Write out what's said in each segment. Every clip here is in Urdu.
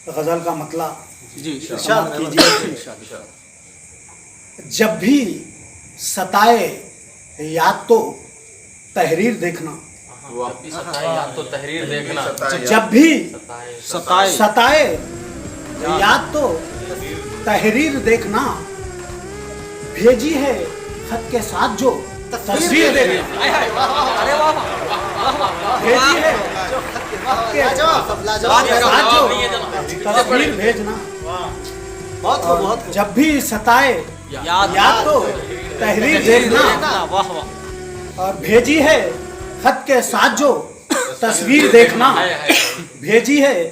غزل کا مطلب جی ارشاد کیجیے۔ جب بھی ستائے یاد تو تحریر دیکھنا، تو تحریر دیکھنا، جب بھی ستائے ستائے یاد تو تحریر دیکھنا، بھیجی ہے خط کے ساتھ جو تصویر دیکھنا، بھیجی ہے خط کے ساتھ جو تصویر بھیجنا، جب بھی ستائے یاد تو تحریر دیکھنا، اور بھیجی ہے خط کے ساتھ جو تصویر دیکھنا، بھیجی ہے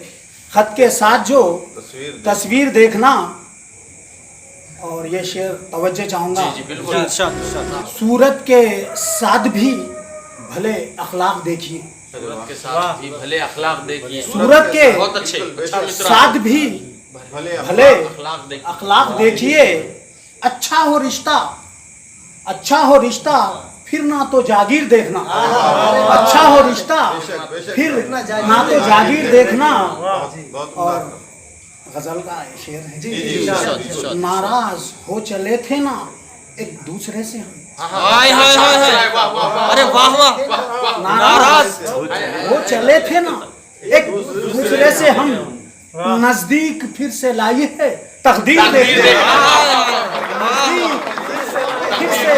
خط کے ساتھ جو تصویر دیکھنا۔ اور یہ شعر توجہ چاہوں گا، صورت کے ساتھ بھی بھلے اخلاق دیکھیے، بھلے اخلاق دیکھیے، صورت کے بہت اچھے ساتھ بھی بھلے اخلاق دیکھیے، اچھا ہو رشتہ، اچھا ہو رشتہ پھر نہ تو جاگیر دیکھنا، اچھا ہو رشتہ پھر نہ تو جاگیر دیکھنا۔ اور غزل کا شعر ہے، ناراض ہو چلے تھے نا ایک دوسرے سے ہم، ارے واہ واہ، ناراض ہو چلے تھے نا ایک دوسرے سے ہم، نزدیک پھر سے لائی ہے تقدیر دیکھنا، نزدیک پھر سے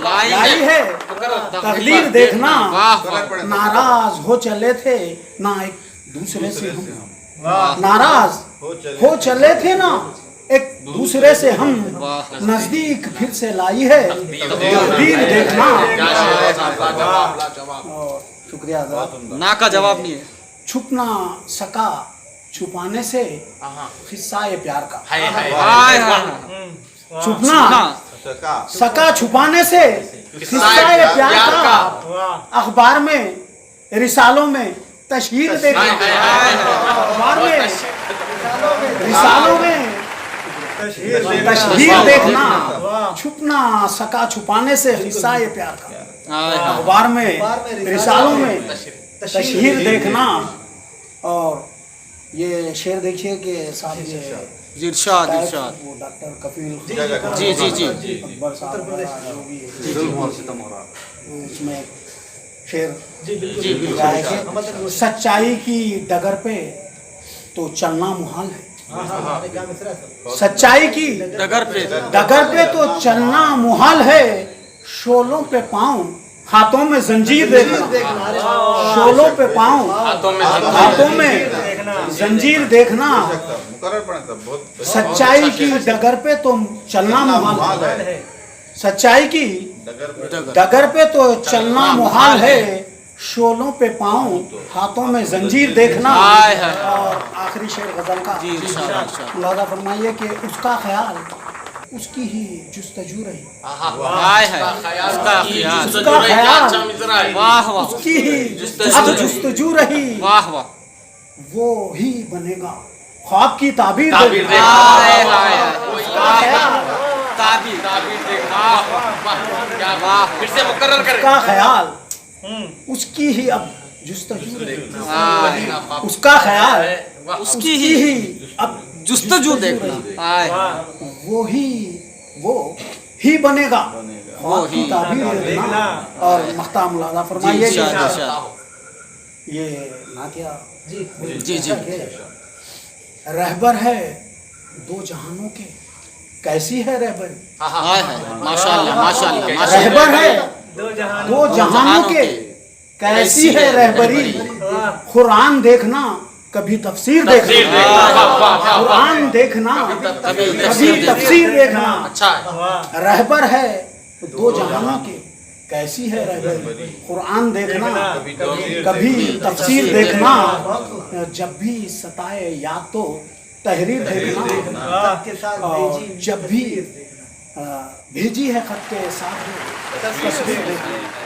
لائی ہے تقدیر دیکھنا۔ ناراض ہو چلے تھے نا ایک دوسرے سے ہم، ناراض ہو چلے تھے نا ایک دوسرے سے ہم، نزدیک پھر سے لائی ہے تقدیر دیکھنا۔ شکریہ حضرات۔ نا کا جواب نہیں ہے۔ چھپ نہ سکا چھپانے سے قصہ پیار کا، چھپ نہ سکا چھپانے سے قصہ پیار کا، اخبار میں رسالوں میں تشہیر دیکھنا، اخبار میں رسالوں میں تشہیر دیکھنا، چھپ نہ سکا چھپانے سے قصہ پیار کا، اخبار میں رسالوں میں تشہیر دیکھنا۔ اور یہ شعر دیکھیے کہ صاحب یہ ارشاد ارشاد، وہ ڈاکٹر کفیل جی جی جی، اکبر صاحب جو بھی اس میں شعر گایا ہے کہ سچائی کی ڈگر پہ تو چلنا محال ہے، سچائی کی ڈگر پہ تو چلنا محال ہے، شولوں پہ پاؤں ہاتھوں میں زنجیر دیکھنا، شولوں پہ پاؤں ہاتھوں میں زنجیر دیکھنا، سچائی کی ڈگر پہ تو چلنا محال ہے، سچائی کی ڈگر پہ تو چلنا محال ہے، شولوں پہ پاؤں ہاتھوں میں زنجیر دیکھنا۔ اور آخری شعر غزل کا ملاحظہ فرمائیے کہ اس کا خیال اس کی ہی جستجو رہی، اس کا خیال اس کی ہی جستجو رہی، وہ ہی بنے گا خواب کی تعبیر اس کا خیال اس کی ہی اب جستجو رہی، اس کا خیال اس کی ہی اب جستجو دیکھنا، وہ ہی بنے گا خواب کی تعبیر دینا۔ اور مختہ ملاحظہ فرمائیے کہ یہ نعتیہ جی جی، رہبر ہے دو جہانوں کے کیسی ہے رہبری، ماشاء اللہ ماشاء اللہ، رہبر ہے دو جہانوں کے کیسی ہے رہبری، قرآن دیکھنا کبھی تفسیر دیکھنا، قرآن دیکھنا کبھی تفسیر دیکھنا، رہبر ہے دو جہانوں کے کیسی ہے رہبری، قرآن دیکھنا کبھی تفسیر دیکھنا، جب بھی ستائے یاد تو تحریر دیکھنا، اور جب بھی بھیجی ہے خط کے ساتھ تصویر دیکھنا۔